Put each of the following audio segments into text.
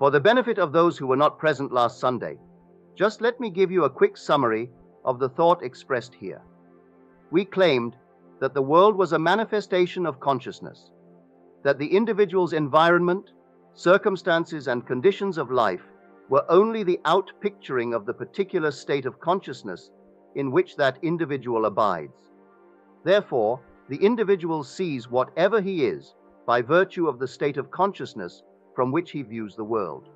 For the benefit of those who were not present last Sunday, just let me give you a quick summary of the thought expressed here. We claimed that the world was a manifestation of consciousness, that the individual's environment, circumstances, and conditions of life were only the outpicturing of the particular state of consciousness in which that individual abides. Therefore, the individual sees whatever he is by virtue of the state of consciousness from which he views the world.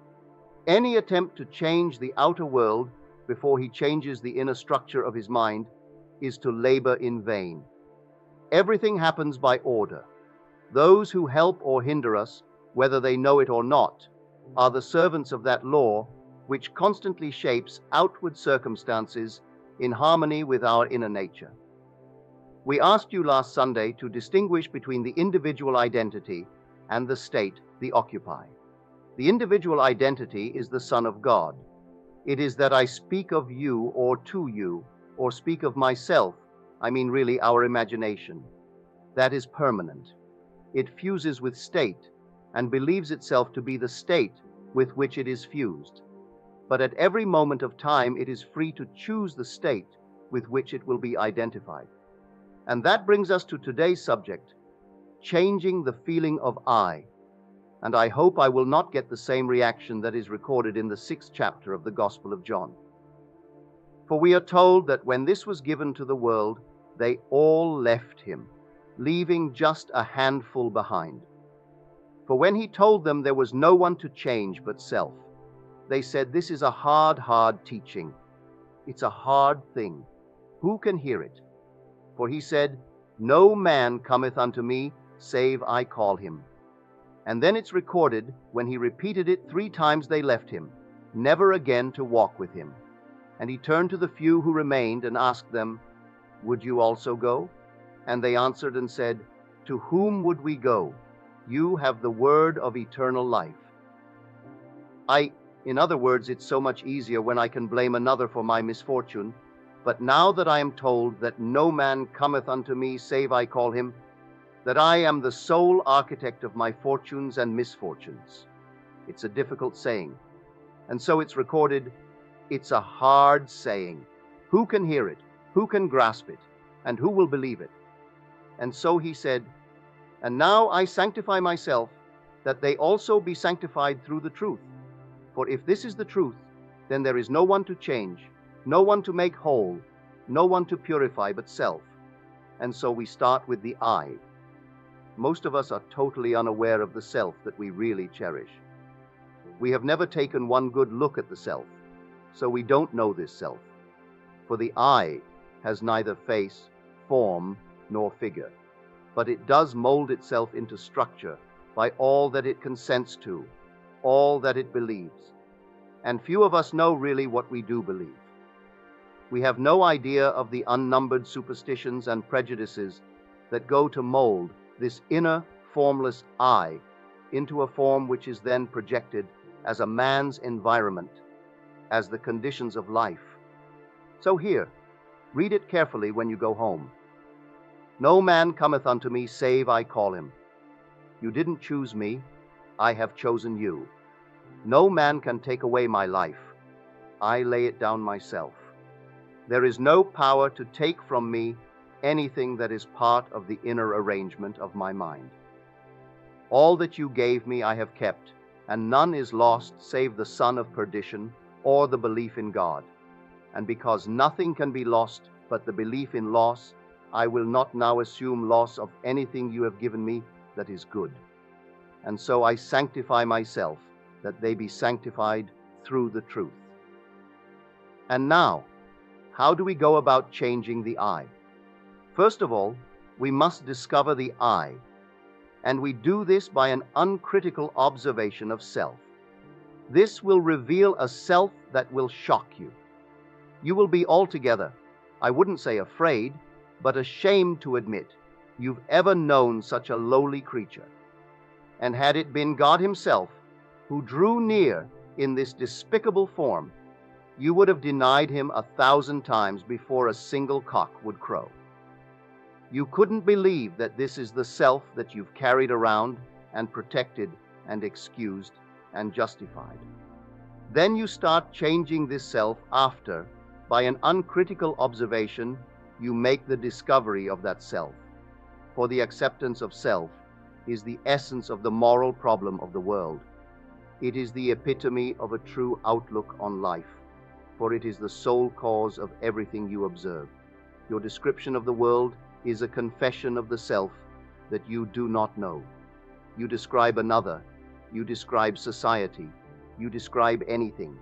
Any attempt to change the outer world before he changes the inner structure of his mind is to labor in vain. Everything happens by order. Those who help or hinder us, whether they know it or not, are the servants of that law which constantly shapes outward circumstances in harmony with our inner nature. We asked you last Sunday to distinguish between the individual identity and the state they occupy. The individual identity is the Son of God. It is that I speak of you or to you, or speak of myself, I mean really our imagination. That is permanent. It fuses with state and believes itself to be the state with which it is fused. But at every moment of time it is free to choose the state with which it will be identified. And that brings us to today's subject, changing the feeling of I. And I hope I will not get the same reaction that is recorded in the 6th chapter of the Gospel of John. For we are told that when this was given to the world, they all left him, leaving just a handful behind. For when he told them there was no one to change but self, they said, "This is a hard teaching. It's a hard thing. Who can hear it?" For he said, "No man cometh unto me, save I call him." And then it's recorded, when he repeated it 3 times they left him, never again to walk with him. And he turned to the few who remained and asked them, "Would you also go?" And they answered and said, "To whom would we go? You have the word of eternal life." In other words, it's so much easier when I can blame another for my misfortune. But now that I am told that no man cometh unto me save I call him, that I am the sole architect of my fortunes and misfortunes. It's a difficult saying. And so it's recorded, it's a hard saying. Who can hear it? Who can grasp it? And who will believe it? And so he said, "And now I sanctify myself, that they also be sanctified through the truth. For if this is the truth, then there is no one to change, no one to make whole, no one to purify but self." And so we start with the I. Most of us are totally unaware of the self that we really cherish. We have never taken one good look at the self, so we don't know this self. For the I has neither face, form, nor figure, but it does mold itself into structure by all that it consents to, all that it believes. And few of us know really what we do believe. We have no idea of the unnumbered superstitions and prejudices that go to mold this inner, formless I into a form which is then projected as a man's environment, as the conditions of life. So here, read it carefully when you go home. "No man cometh unto me, save I call him." You didn't choose me, I have chosen you. No man can take away my life. I lay it down myself. There is no power to take from me anything that is part of the inner arrangement of my mind. All that you gave me I have kept, and none is lost save the son of perdition, or the belief in God. And because nothing can be lost but the belief in loss, I will not now assume loss of anything you have given me that is good. And so I sanctify myself, that they be sanctified through the truth. And now, how do we go about changing the I? First of all, we must discover the I, and we do this by an uncritical observation of self. This will reveal a self that will shock you. You will be altogether, I wouldn't say afraid, but ashamed to admit you've ever known such a lowly creature. And had it been God himself who drew near in this despicable form, you would have denied him 1,000 times before a single cock would crow. You couldn't believe that this is the self that you've carried around and protected and excused and justified. Then you start changing this self after, by an uncritical observation, you make the discovery of that self. For the acceptance of self is the essence of the moral problem of the world. It is the epitome of a true outlook on life, for it is the sole cause of everything you observe. Your description of the world is a confession of the self that you do not know. You describe another, you describe society, you describe anything,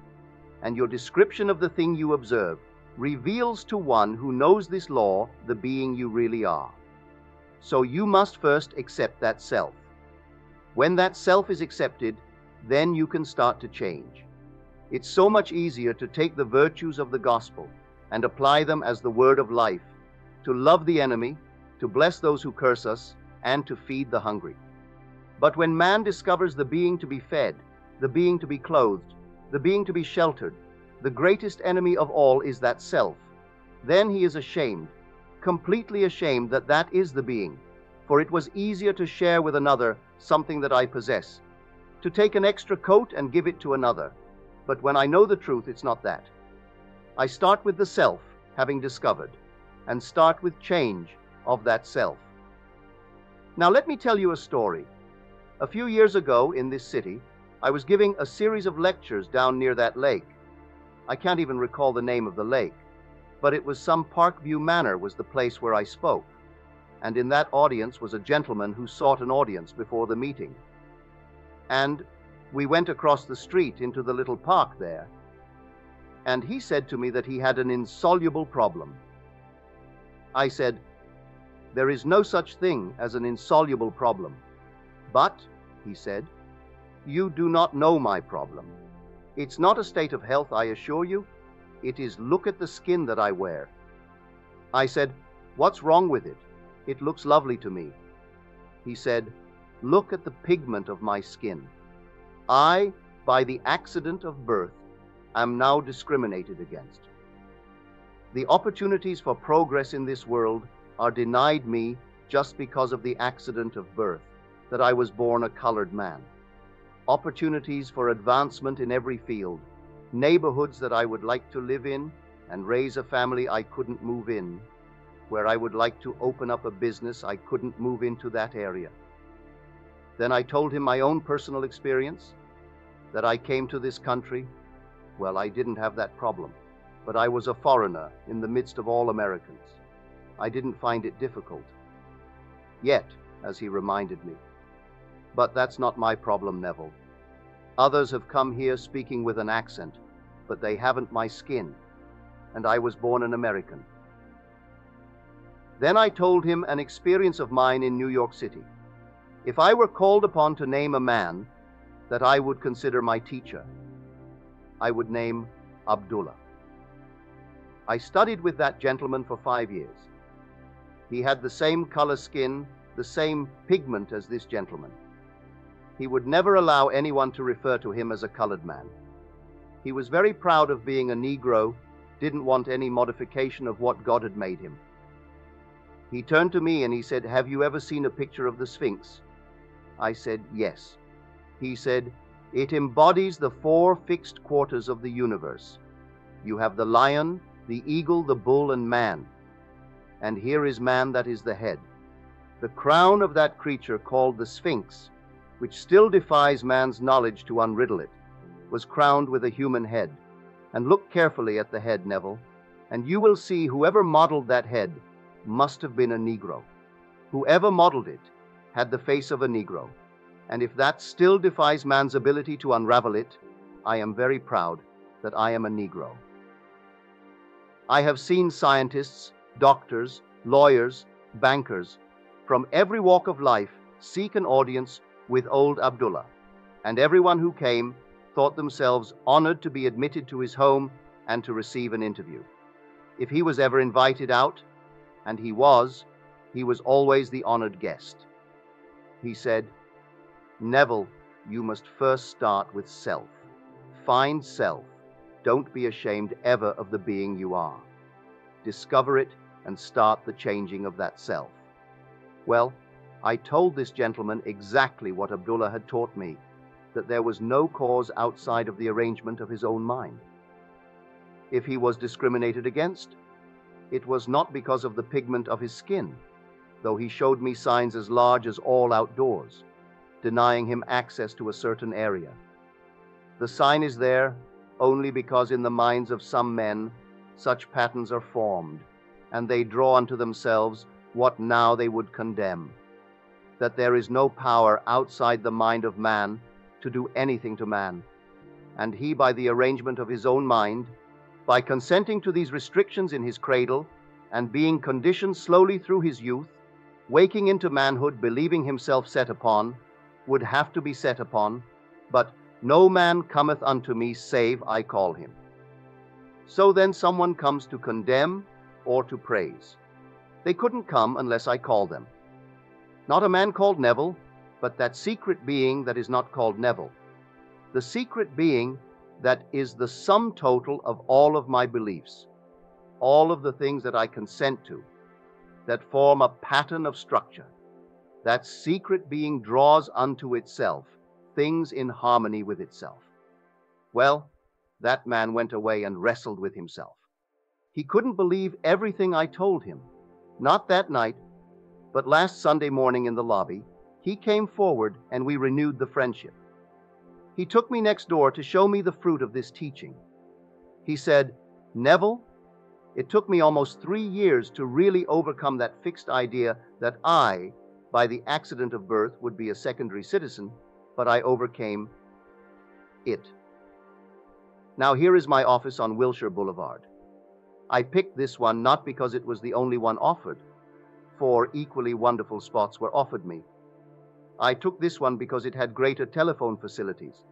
and your description of the thing you observe reveals to one who knows this law the being you really are. So you must first accept that self. When that self is accepted, then you can start to change. It's so much easier to take the virtues of the gospel and apply them as the word of life, to love the enemy, to bless those who curse us, and to feed the hungry. But when man discovers the being to be fed, the being to be clothed, the being to be sheltered, the greatest enemy of all is that self, then he is ashamed, completely ashamed that that is the being. For it was easier to share with another something that I possess, to take an extra coat and give it to another. But when I know the truth, it's not that. I start with the self, having discovered, and start with change of that self. Now let me tell you a story. A few years ago in this city, I was giving a series of lectures down near that lake. I can't even recall the name of the lake, but it was some Parkview Manor was the place where I spoke. And in that audience was a gentleman who sought an audience before the meeting. And we went across the street into the little park there, and he said to me that he had an insoluble problem. I said, "There is no such thing as an insoluble problem. But," he said, "you do not know my problem. It's not a state of health, I assure you. It is, look at the skin that I wear." I said, "What's wrong with it? It looks lovely to me." He said, "Look at the pigment of my skin. I, by the accident of birth, am now discriminated against. The opportunities for progress in this world are denied me just because of the accident of birth, that I was born a colored man. Opportunities for advancement in every field, neighborhoods that I would like to live in and raise a family I couldn't move in, where I would like to open up a business I couldn't move into that area." Then I told him my own personal experience, that I came to this country. Well, I didn't have that problem, but I was a foreigner in the midst of all Americans. I didn't find it difficult. Yet, as he reminded me. But that's not my problem, Neville. Others have come here speaking with an accent, but they haven't my skin, and I was born an American. Then I told him an experience of mine in New York City. If I were called upon to name a man that I would consider my teacher, I would name Abdullah. I studied with that gentleman for 5 years. He had the same color skin, the same pigment as this gentleman. He would never allow anyone to refer to him as a colored man. He was very proud of being a Negro, didn't want any modification of what God had made him. He turned to me and he said, "Have you ever seen a picture of the Sphinx?" I said, "Yes." He said, "It embodies the 4 fixed quarters of the universe. You have the lion, the eagle, the bull, and man. And here is man, that is the head. The crown of that creature called the Sphinx, which still defies man's knowledge to unriddle it, was crowned with a human head. And look carefully at the head, Neville, and you will see whoever modeled that head must have been a Negro. Whoever modeled it had the face of a Negro. And if that still defies man's ability to unravel it, I am very proud that I am a Negro. I have seen scientists, doctors, lawyers, bankers, from every walk of life seek an audience with old Abdullah, and everyone who came thought themselves honored to be admitted to his home and to receive an interview. If he was ever invited out, and he was always the honored guest. He said, "Neville, you must first start with self. Find self. Don't be ashamed ever of the being you are. Discover it and start the changing of that self." Well, I told this gentleman exactly what Abdullah had taught me, that there was no cause outside of the arrangement of his own mind. If he was discriminated against, it was not because of the pigment of his skin, though he showed me signs as large as all outdoors, denying him access to a certain area. The sign is there only because in the minds of some men such patterns are formed, and they draw unto themselves what now they would condemn, that there is no power outside the mind of man to do anything to man, and he, by the arrangement of his own mind, by consenting to these restrictions in his cradle, and being conditioned slowly through his youth, waking into manhood, believing himself set upon, would have to be set upon, but no man cometh unto me save I call him. So then someone comes to condemn or to praise. They couldn't come unless I call them. Not a man called Neville, but that secret being that is not called Neville. The secret being that is the sum total of all of my beliefs, all of the things that I consent to, that form a pattern of structure. That secret being draws unto itself things in harmony with itself. Well, that man went away and wrestled with himself. He couldn't believe everything I told him. Not that night, but last Sunday morning in the lobby, he came forward and we renewed the friendship. He took me next door to show me the fruit of this teaching. He said, "Neville, it took me almost 3 years to really overcome that fixed idea that I, by the accident of birth, would be a secondary citizen, but I overcame it. Now here is my office on Wilshire Boulevard. I picked this one not because it was the only one offered. 4 equally wonderful spots were offered me. I took this one because it had greater telephone facilities,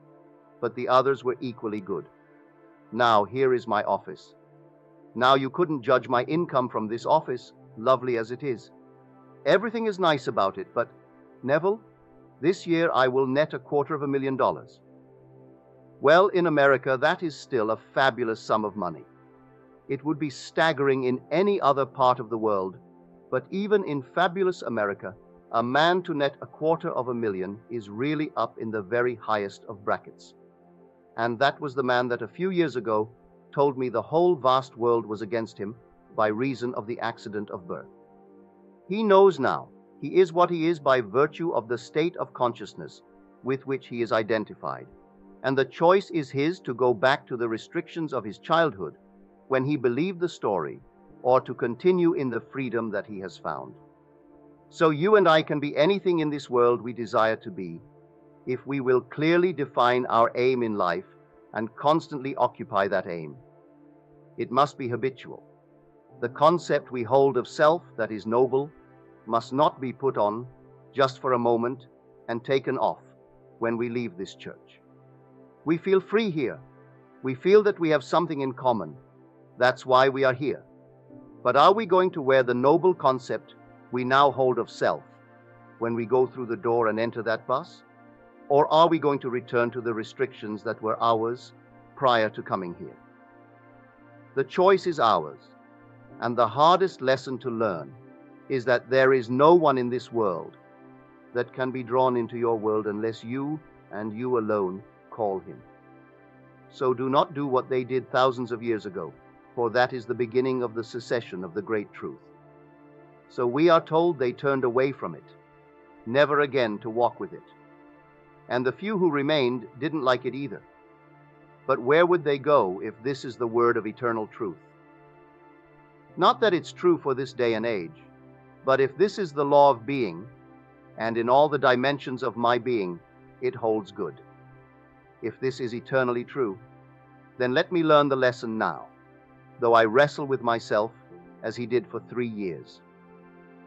but the others were equally good. Now here is my office. Now you couldn't judge my income from this office, lovely as it is. Everything is nice about it, but, Neville, this year I will net $250,000. Well, in America, that is still a fabulous sum of money. It would be staggering in any other part of the world, but even in fabulous America, a man to net $250,000 is really up in the very highest of brackets. And that was the man that a few years ago told me the whole vast world was against him by reason of the accident of birth. He knows now he is what he is by virtue of the state of consciousness with which he is identified, and the choice is his to go back to the restrictions of his childhood when he believed the story, or to continue in the freedom that he has found. So you and I can be anything in this world we desire to be, if we will clearly define our aim in life and constantly occupy that aim. It must be habitual. The concept we hold of self that is noble must not be put on just for a moment and taken off when we leave this church. We feel free here. We feel that we have something in common. That's why we are here. But are we going to wear the noble concept we now hold of self when we go through the door and enter that bus? Or are we going to return to the restrictions that were ours prior to coming here? The choice is ours, and the hardest lesson to learn is that there is no one in this world that can be drawn into your world unless you and you alone call him. So do not do what they did thousands of years ago, for that is the beginning of the secession of the great truth. So we are told they turned away from it, never again to walk with it. And the few who remained didn't like it either. But where would they go if this is the word of eternal truth? Not that it's true for this day and age, but if this is the law of being, and in all the dimensions of my being, it holds good. If this is eternally true, then let me learn the lesson now, though I wrestle with myself as he did for 3 years.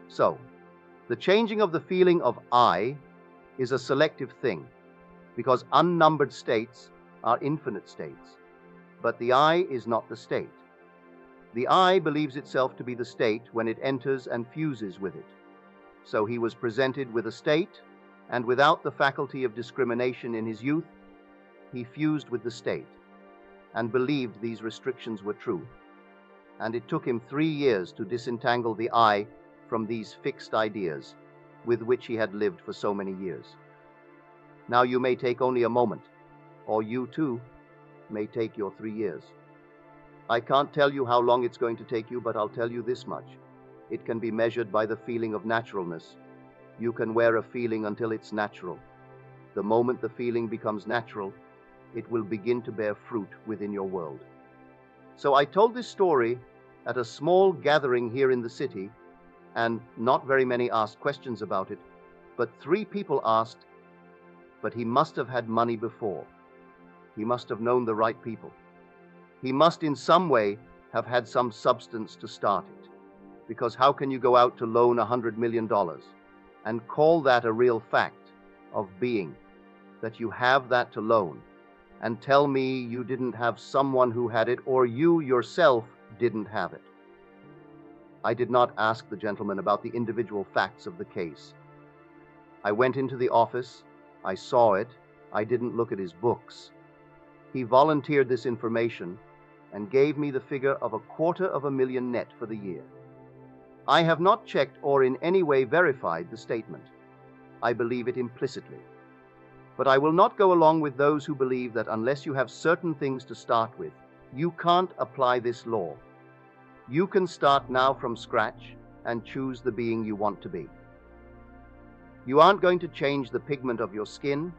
So, the changing of the feeling of I is a selective thing, because unnumbered states are infinite states. But the I is not the state. The I believes itself to be the state when it enters and fuses with it. So he was presented with a state, and without the faculty of discrimination in his youth, he fused with the state, and believed these restrictions were true. And it took him 3 years to disentangle the I from these fixed ideas with which he had lived for so many years. Now you may take only a moment, or you too may take your 3 years. I can't tell you how long it's going to take you, but I'll tell you this much. It can be measured by the feeling of naturalness. You can wear a feeling until it's natural. The moment the feeling becomes natural, it will begin to bear fruit within your world. So I told this story at a small gathering here in the city, and not very many asked questions about it, but 3 people asked, but he must have had money before. He must have known the right people. He must in some way have had some substance to start it. Because how can you go out to loan $100 million and call that a real fact of being, that you have that to loan, and tell me you didn't have someone who had it, or you yourself didn't have it? I did not ask the gentleman about the individual facts of the case. I went into the office, I saw it, I didn't look at his books. He volunteered this information and gave me the figure of $250,000 net for the year. I have not checked or in any way verified the statement. I believe it implicitly. But I will not go along with those who believe that unless you have certain things to start with, you can't apply this law. You can start now from scratch and choose the being you want to be. You aren't going to change the pigment of your skin,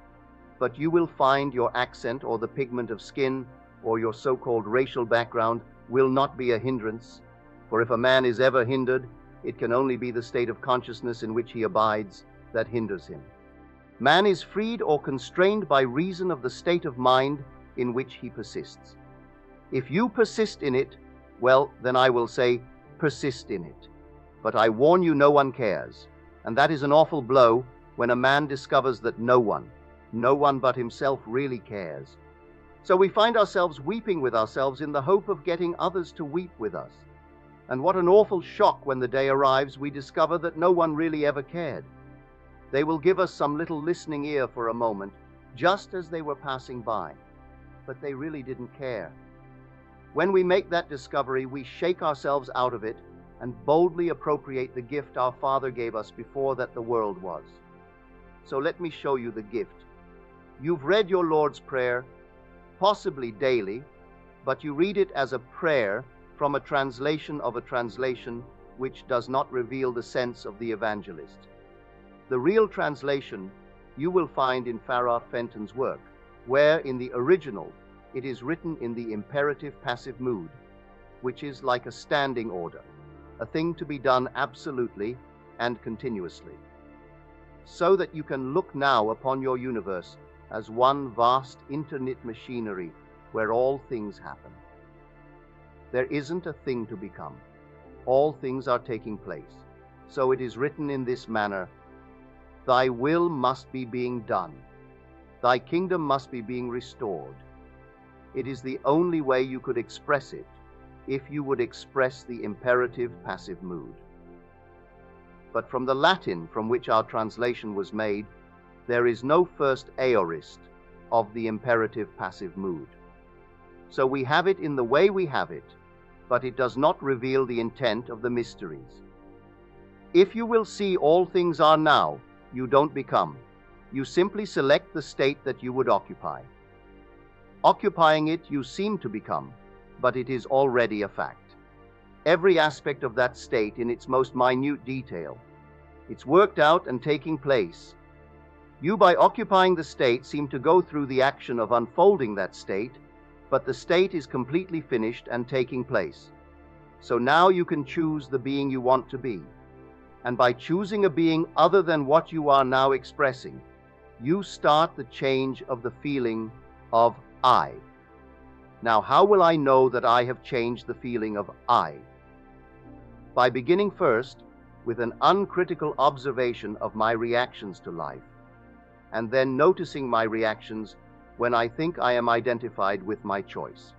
but you will find your accent or the pigment of skin or your so-called racial background will not be a hindrance. For if a man is ever hindered, it can only be the state of consciousness in which he abides that hinders him. Man is freed or constrained by reason of the state of mind in which he persists. If you persist in it, well, then I will say, persist in it. But I warn you, no one cares. And that is an awful blow when a man discovers that no one but himself really cares. So we find ourselves weeping with ourselves in the hope of getting others to weep with us. And what an awful shock when the day arrives we discover that no one really ever cared. They will give us some little listening ear for a moment, just as they were passing by, but they really didn't care. When we make that discovery, we shake ourselves out of it and boldly appropriate the gift our Father gave us before that the world was. So let me show you the gift. You've read your Lord's Prayer, possibly daily, but you read it as a prayer from a translation of a translation which does not reveal the sense of the evangelist. The real translation you will find in Farrar Fenton's work, where in the original it is written in the imperative passive mood, which is like a standing order, a thing to be done absolutely and continuously, so that you can look now upon your universe as one vast interknit machinery where all things happen. There isn't a thing to become. All things are taking place. So it is written in this manner, Thy will must be being done. Thy kingdom must be being restored. It is the only way you could express it, if you would express the imperative passive mood. But from the Latin from which our translation was made, there is no first aorist of the imperative passive mood. So we have it in the way we have it, but it does not reveal the intent of the mysteries. If you will see all things are now, you don't become. You simply select the state that you would occupy. Occupying it, you seem to become, but it is already a fact. Every aspect of that state in its most minute detail. It's worked out and taking place. You, by occupying the state, seem to go through the action of unfolding that state, but the state is completely finished and taking place. So now you can choose the being you want to be. And by choosing a being other than what you are now expressing, you start the change of the feeling of I. Now, how will I know that I have changed the feeling of I? By beginning first with an uncritical observation of my reactions to life, and then noticing my reactions when I think I am identified with my choice.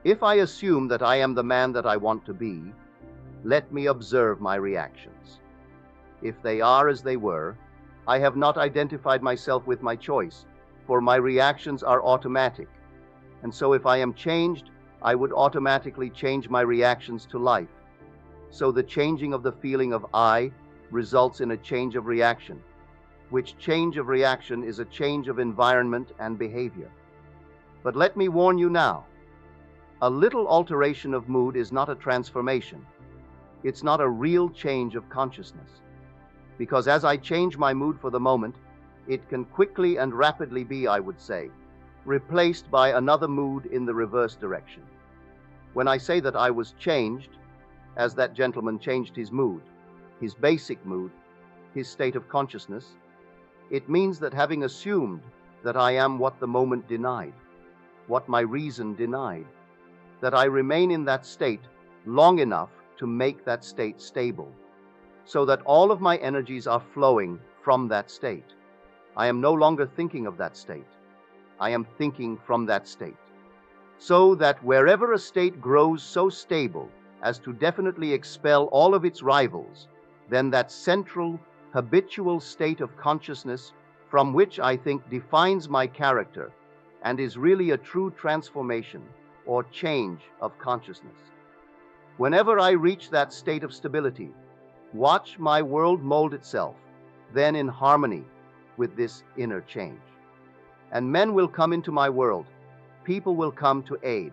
If I assume that I am the man that I want to be, let me observe my reactions. If they are as they were, I have not identified myself with my choice, for my reactions are automatic. And so if I am changed, I would automatically change my reactions to life. So the changing of the feeling of I results in a change of reaction. which change of reaction is a change of environment and behavior. But let me warn you now, a little alteration of mood is not a transformation. It's not a real change of consciousness. Because as I change my mood for the moment, it can quickly and rapidly be, I would say, replaced by another mood in the reverse direction. When I say that I was changed, as that gentleman changed his mood, his basic mood, his state of consciousness, it means that having assumed that I am what the moment denied, what my reason denied, that I remain in that state long enough to make that state stable, so that all of my energies are flowing from that state. I am no longer thinking of that state. I am thinking from that state. So that wherever a state grows so stable as to definitely expel all of its rivals, then that central, habitual state of consciousness from which I think defines my character and is really a true transformation or change of consciousness. Whenever I reach that state of stability, watch my world mold itself, then in harmony with this inner change. And men will come into my world, people will come to aid,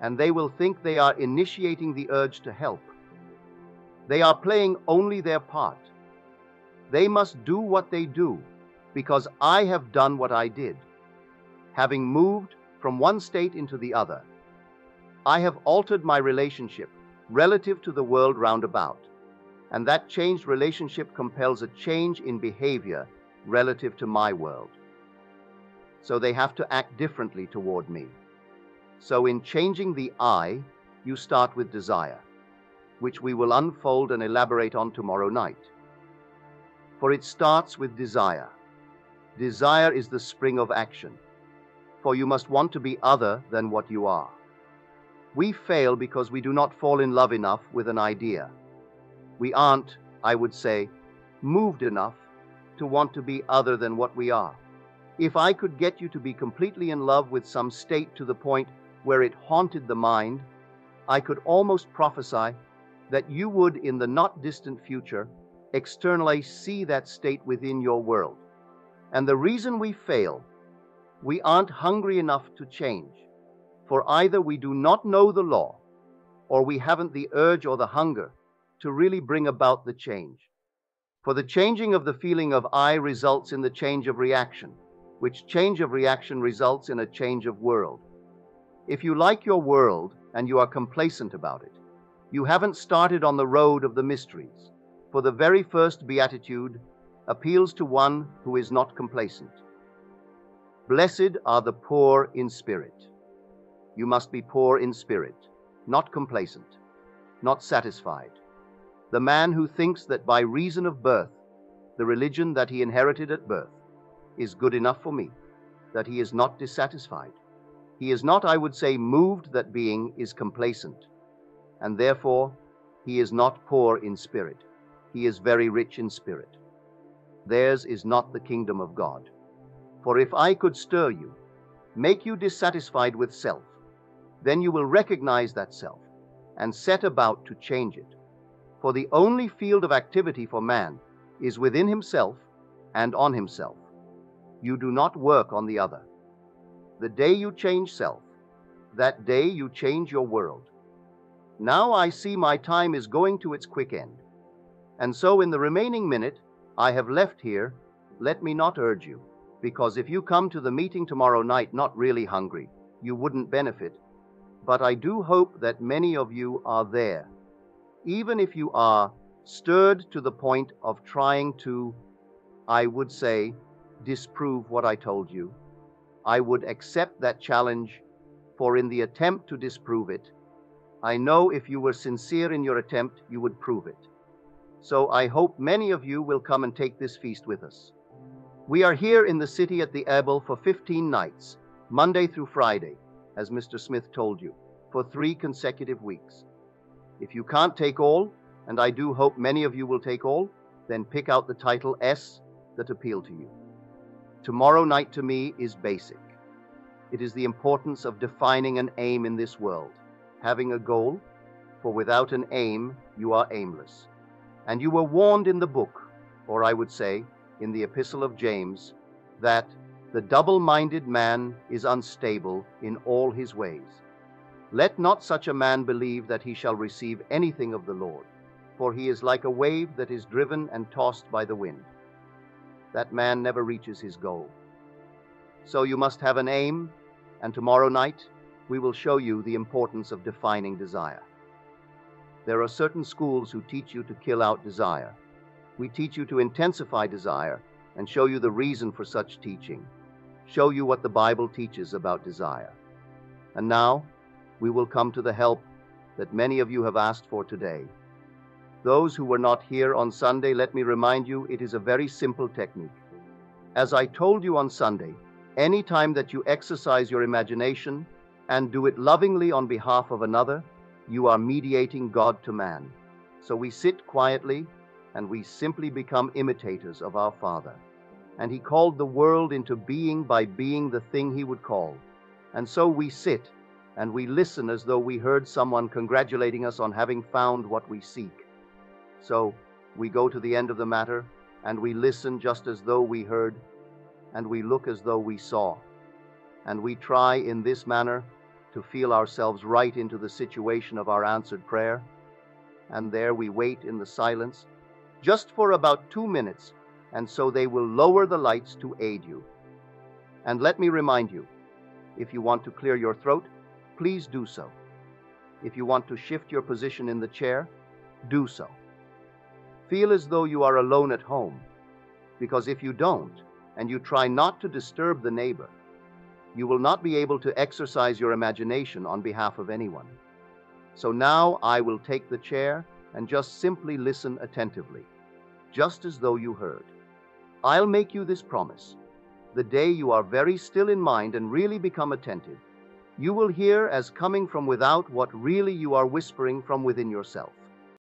and they will think they are initiating the urge to help. They are playing only their part. They must do what they do, because I have done what I did. Having moved from one state into the other, I have altered my relationship relative to the world round about, and that changed relationship compels a change in behavior relative to my world. So they have to act differently toward me. So in changing the I, you start with desire, which we will unfold and elaborate on tomorrow night. For it starts with desire. Desire is the spring of action, for you must want to be other than what you are. We fail because we do not fall in love enough with an idea. We aren't, I would say, moved enough to want to be other than what we are. If I could get you to be completely in love with some state to the point where it haunted the mind, I could almost prophesy that you would, in the not distant future, externally see that state within your world. And the reason we fail, we aren't hungry enough to change, for either we do not know the law, or we haven't the urge or the hunger to really bring about the change. For the changing of the feeling of I results in the change of reaction, which change of reaction results in a change of world. If you like your world and you are complacent about it, you haven't started on the road of the mysteries, for the very first beatitude appeals to one who is not complacent. Blessed are the poor in spirit. You must be poor in spirit, not complacent, not satisfied. The man who thinks that by reason of birth, the religion that he inherited at birth, is good enough for me, that he is not dissatisfied. He is not, I would say, moved that being is complacent, and therefore he is not poor in spirit. He is very rich in spirit. Theirs is not the kingdom of God. For if I could stir you, make you dissatisfied with self, then you will recognize that self and set about to change it. For the only field of activity for man is within himself and on himself. You do not work on the other. The day you change self, that day you change your world. Now I see my time is going to its quick end. And so in the remaining minute I have left here, let me not urge you, because if you come to the meeting tomorrow night not really hungry, you wouldn't benefit. But I do hope that many of you are there. Even if you are stirred to the point of trying to, I would say, disprove what I told you, I would accept that challenge, for in the attempt to disprove it, I know if you were sincere in your attempt, you would prove it. So I hope many of you will come and take this feast with us. We are here in the city at the Ebel for 15 nights, Monday through Friday, as Mr. Smith told you, for 3 consecutive weeks. If you can't take all, and I do hope many of you will take all, then pick out the title S that appeal to you. Tomorrow night to me is basic. It is the importance of defining an aim in this world, having a goal, for without an aim, you are aimless. And you were warned in the book, or I would say, in the Epistle of James that the double-minded man is unstable in all his ways. Let not such a man believe that he shall receive anything of the Lord, for he is like a wave that is driven and tossed by the wind. That man never reaches his goal. So you must have an aim, and tomorrow night we will show you the importance of defining desire. There are certain schools who teach you to kill out desire. We teach you to intensify desire and show you the reason for such teaching, show you what the Bible teaches about desire. And now we will come to the help that many of you have asked for today. Those who were not here on Sunday, let me remind you, it is a very simple technique. As I told you on Sunday, any time that you exercise your imagination and do it lovingly on behalf of another, you are mediating God to man. So we sit quietly and we simply become imitators of our Father. And He called the world into being by being the thing He would call. And so we sit and we listen as though we heard someone congratulating us on having found what we seek. So we go to the end of the matter and we listen just as though we heard, and we look as though we saw. And we try in this manner to feel ourselves right into the situation of our answered prayer. And there we wait in the silence, just for about 2 minutes, and so they will lower the lights to aid you. And let me remind you, if you want to clear your throat, please do so. If you want to shift your position in the chair, do so. Feel as though you are alone at home, because if you don't, and you try not to disturb the neighbor, you will not be able to exercise your imagination on behalf of anyone. So now I will take the chair and just simply listen attentively, just as though you heard. I'll make you this promise. The day you are very still in mind and really become attentive, you will hear as coming from without what really you are whispering from within yourself.